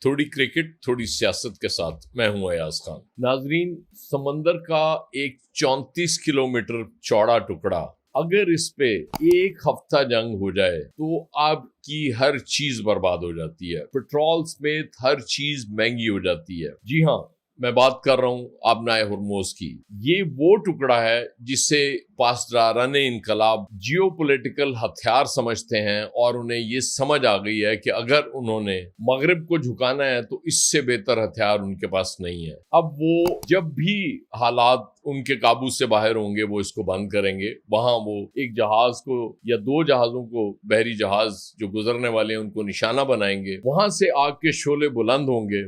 थोड़ी क्रिकेट, थोड़ी सियासत के साथ मैं हूं अयाज खान। नाजरीन, समंदर का एक 34 किलोमीटर चौड़ा टुकड़ा अगर इस पे एक हफ्ता जंग हो जाए तो आपकी हर चीज बर्बाद हो जाती है। पेट्रोल समेत हर चीज महंगी हो जाती है। जी हाँ, मैं बात कर रहा हूँ आबनाए हुर्मुज की। ये वो टुकड़ा है जिसे पासदारान इनकलाब जियोपॉलिटिकल हथियार समझते हैं और उन्हें ये समझ आ गई है कि अगर उन्होंने मगरिब को झुकाना है तो इससे बेहतर हथियार उनके पास नहीं है। अब वो जब भी हालात उनके काबू से बाहर होंगे वो इसको बंद करेंगे। वहां वो एक जहाज को या दो जहाजों को, बहरी जहाज जो गुजरने वाले हैं उनको निशाना बनाएंगे, वहां से आग के शोले बुलंद होंगे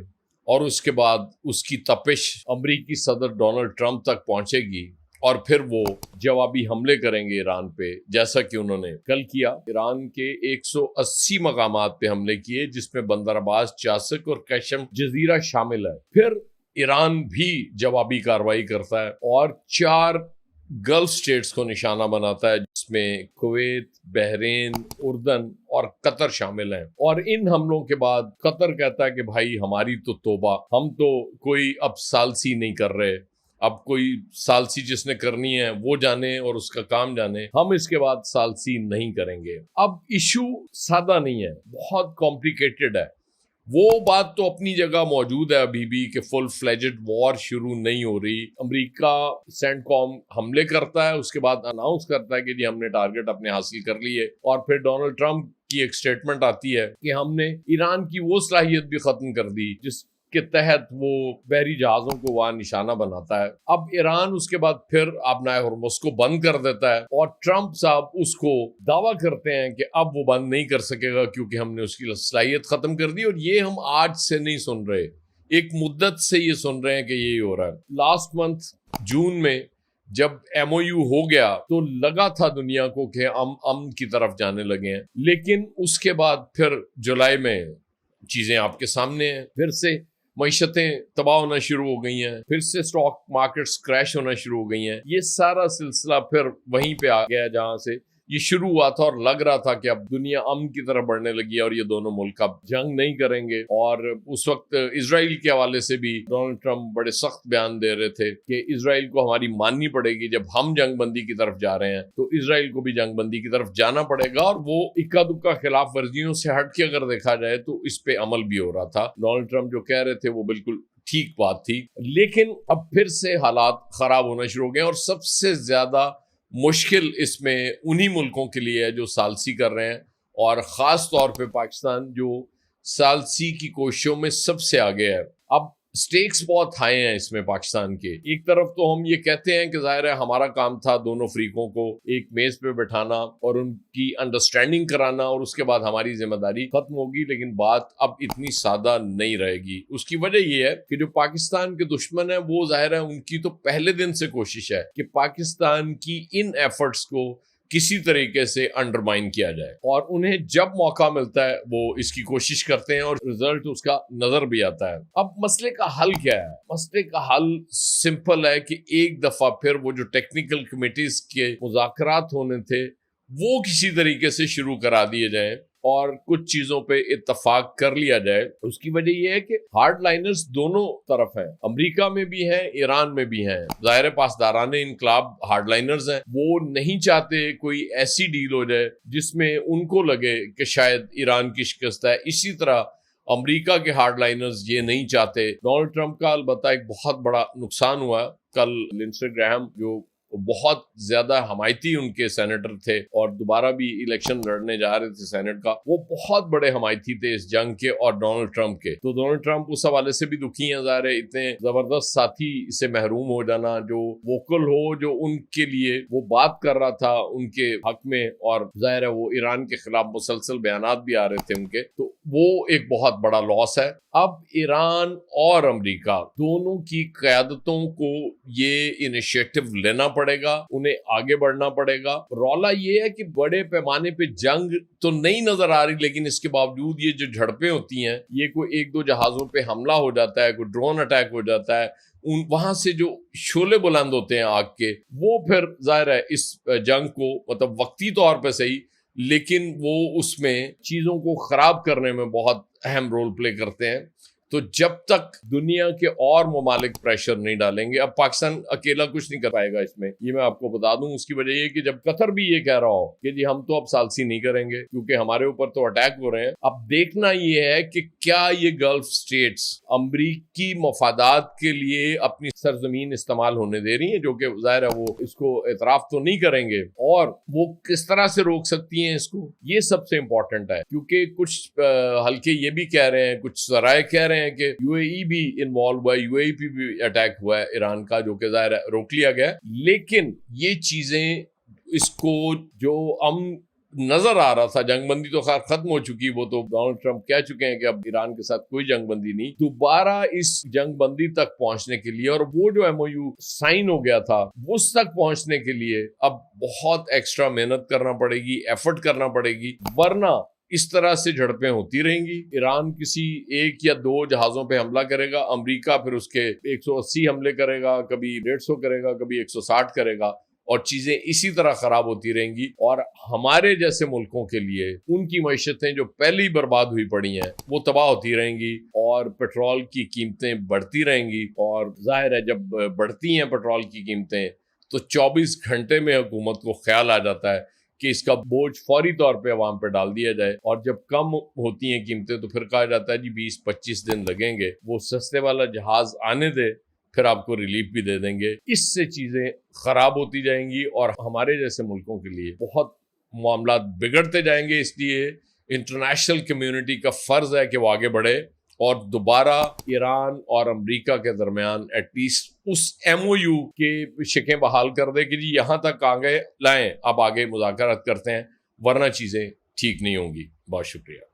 और उसके बाद उसकी तपिश अमरीकी सदर डोनाल्ड ट्रंप तक पहुंचेगी और फिर वो जवाबी हमले करेंगे ईरान पे, जैसा कि उन्होंने कल किया। ईरान के 180 मकामात पे हमले किए जिसमें बंदर अब्बास, चासिक और कैशम जजीरा शामिल है। फिर ईरान भी जवाबी कार्रवाई करता है और 4 गल्फ स्टेट्स को निशाना बनाता है जिसमें कुवैत, बहरीन, उर्दन और कतर शामिल हैं। और इन हमलों के बाद कतर कहता है कि भाई हमारी तो तौबा, हम तो कोई अब सालसी नहीं कर रहे, अब कोई सालसी जिसने करनी है वो जाने और उसका काम जाने, हम इसके बाद सालसी नहीं करेंगे। अब इशू सादा नहीं है, बहुत कॉम्प्लिकेटेड है। वो बात तो अपनी जगह मौजूद है अभी भी कि फुल फ्लेजेड वॉर शुरू नहीं हो रही। अमेरिका सेंटकॉम हमले करता है, उसके बाद अनाउंस करता है कि जी हमने टारगेट अपने हासिल कर लिए, और फिर डोनाल्ड ट्रंप की एक स्टेटमेंट आती है कि हमने ईरान की वो सलाहियत भी खत्म कर दी जिसके तहत वो बहरी जहाजों को वहां निशाना बनाता है। अब ईरान उसके बाद फिर आबनाए हुर्मुज को बंद कर देता है और ट्रंप साहब उसको दावा करते हैं कि अब वो बंद नहीं कर सकेगा क्योंकि हमने उसकी सलाहियत खत्म कर दी। और ये हम आज से नहीं सुन रहे, एक मुद्दत से ये सुन रहे हैं कि यही हो रहा है। लास्ट मंथ जून में जब MOU हो गया तो लगा था दुनिया को कि हम अमन की तरफ जाने लगे हैं, लेकिन उसके बाद फिर जुलाई में चीजें आपके सामने हैं, फिर से मईशतें तबाह होना शुरू हो गई हैं, फिर से स्टॉक मार्केट्स क्रैश होना शुरू हो गई हैं। ये सारा सिलसिला फिर वहीं पे आ गया जहां से ये शुरू हुआ था और लग रहा था कि अब दुनिया अमन की तरफ बढ़ने लगी है और ये दोनों मुल्क अब जंग नहीं करेंगे। और उस वक्त इजराइल के हवाले से भी डोनाल्ड ट्रंप बड़े सख्त बयान दे रहे थे कि इजराइल को हमारी माननी पड़ेगी, जब हम जंगबंदी की तरफ जा रहे हैं तो इजराइल को भी जंगबंदी की तरफ जाना पड़ेगा। और वो इक्का दुक्का खिलाफ वर्जियों से हट के अगर देखा जाए तो इस पे अमल भी हो रहा था। डोनाल्ड ट्रंप जो कह रहे थे वो बिल्कुल ठीक बात थी, लेकिन अब फिर से हालात खराब होना शुरू हो गए। और सबसे ज्यादा मुश्किल इसमें उन्हीं मुल्कों के लिए है जो सालसी कर रहे हैं, और ख़ास तौर पे पाकिस्तान जो सालसी की कोशिशों में सबसे आगे है। अब स्टेक्स बहुत हाई हैं इसमें पाकिस्तान के। एक तरफ तो हम ये कहते हैं कि जाहिर है हमारा काम था दोनों फ्रीकों को एक मेज पे बैठाना और उनकी अंडरस्टैंडिंग कराना और उसके बाद हमारी जिम्मेदारी खत्म होगी, लेकिन बात अब इतनी सादा नहीं रहेगी। उसकी वजह ये है कि जो पाकिस्तान के दुश्मन है वो जाहिर है उनकी तो पहले दिन से कोशिश है कि पाकिस्तान की इन एफर्ट्स को किसी तरीके से अंडरमाइन किया जाए, और उन्हें जब मौका मिलता है वो इसकी कोशिश करते हैं और रिजल्ट उसका नजर भी आता है। अब मसले का हल क्या है? मसले का हल सिंपल है कि एक दफा फिर वो जो टेक्निकल कमेटीज के मुज़ाकरात होने थे वो किसी तरीके से शुरू करा दिए जाएं और कुछ चीजों पे इत्तफाक कर लिया जाए। उसकी वजह यह है कि हार्ड लाइनर्स दोनों तरफ हैं, अमेरिका में भी हैं, ईरान में भी हैं। ज़ाहिर पासदारान इनकलाब हार्ड लाइनर्स हैं, वो नहीं चाहते कोई ऐसी डील हो जाए जिसमें उनको लगे कि शायद ईरान की शिकस्त है। इसी तरह अमेरिका के हार्ड लाइनर्स ये नहीं चाहते। डोनाल्ड ट्रंप का अलबत्ता एक बहुत बड़ा नुकसान हुआ। कल लिंडसे ग्राहम जो बहुत ज्यादा हमायती उनके सेनेटर थे और दोबारा भी इलेक्शन लड़ने जा रहे थे सेनेट का, वो बहुत बड़े हमायती थे इस जंग के और डोनाल्ड ट्रंप के। तो डोनाल्ड ट्रंप उस हवाले से भी दुखी हैं, ज़ाहिर है इतने जबरदस्त साथी से महरूम हो जाना, जो वोकल हो, जो उनके लिए वो बात कर रहा था उनके हक में, और जाहिर है वो ईरान के खिलाफ मुसलसल बयानात भी आ रहे थे उनके, तो वो एक बहुत बड़ा लॉस है। अब ईरान और अमेरिका दोनों की क़यादतों को ये इनिशिएटिव लेना पड़ेगा, उन्हें आगे बढ़ना पड़ेगा। रौला ये है कि बड़े पैमाने पे जंग तो नहीं नजर आ रही, लेकिन इसके बावजूद ये जो झड़पें होती हैं, ये कोई एक दो जहाजों पे हमला हो जाता है, कोई ड्रोन अटैक हो जाता है, वहां से जो शोले बुलंद होते हैं आग के, वो फिर जाहिर है इस जंग को मतलब वक्ती तौर पे सही लेकिन वो उसमें चीजों को खराब करने में बहुत अहम रोल प्ले करते हैं। तो जब तक दुनिया के और ममालिक प्रेशर नहीं डालेंगे, अब पाकिस्तान अकेला कुछ नहीं कर पाएगा इसमें, ये मैं आपको बता दूं। उसकी वजह ये कि जब कतर भी ये कह रहा हो कि जी हम तो अब सालसी नहीं करेंगे क्योंकि हमारे ऊपर तो अटैक हो रहे हैं, अब देखना ये है कि क्या ये गल्फ स्टेट्स अमरीकी मफादात के लिए अपनी सरजमीन इस्तेमाल होने दे रही हैं, जो कि जाहिर है वो इसको एतराफ तो नहीं करेंगे, और वो किस तरह से रोक सकती हैं इसको, ये सबसे इंपॉर्टेंट है। क्योंकि कुछ हल्के ये भी कह रहे हैं, कुछ जराए कह रहे हैं कि यूएई भी इन्वॉल्व हुआ है, यूएई पे भी अटैक हुआ है ईरान का, जो कि जाहिर है रोक लिया गया। लेकिन ये चीजें, इसको जो हम नजर आ रहा था, जंगबंदी तो खैर खत्म हो चुकी, वो तो डोनाल्ड ट्रंप कह चुके हैं कि अब ईरान के साथ कोई जंगबंदी नहीं, दोबारा इस जंगबंदी तक पहुंचने के लिए, और वो जो एमओयू साइन हो गया था उस तक पहुंचने के लिए अब बहुत एक्स्ट्रा मेहनत करना पड़ेगी, एफर्ट करना पड़ेगी, वरना इस तरह से झड़पें होती रहेंगी। ईरान किसी एक या दो जहाजों पे हमला करेगा, अमेरिका फिर उसके 180 हमले करेगा, कभी 150 करेगा, कभी 160 करेगा, और चीजें इसी तरह खराब होती रहेंगी। और हमारे जैसे मुल्कों के लिए उनकी मईशतें जो पहले ही बर्बाद हुई पड़ी हैं वो तबाह होती रहेंगी, और पेट्रोल की कीमतें बढ़ती रहेंगी। और जाहिर है जब बढ़ती हैं पेट्रोल की कीमतें तो 24 घंटे में हुकूमत को ख्याल आ जाता है कि इसका बोझ फौरी तौर पे अवाम पे डाल दिया जाए, और जब कम होती हैं कीमतें तो फिर कहा जाता है जी 20-25 दिन लगेंगे, वो सस्ते वाला जहाज आने दे, फिर आपको रिलीफ भी दे देंगे। इससे चीजें खराब होती जाएंगी और हमारे जैसे मुल्कों के लिए बहुत मामला बिगड़ते जाएंगे। इसलिए इंटरनेशनल कम्युनिटी का फर्ज है कि वो आगे बढ़े और दोबारा ईरान और अमेरिका के दरमियान एटलीस्ट उस एमओयू के शिकें बहाल कर दे कि जी यहां तक आगे लाएं, अब आगे मुज़ाकरात करते हैं, वरना चीजें ठीक नहीं होंगी। बहुत शुक्रिया।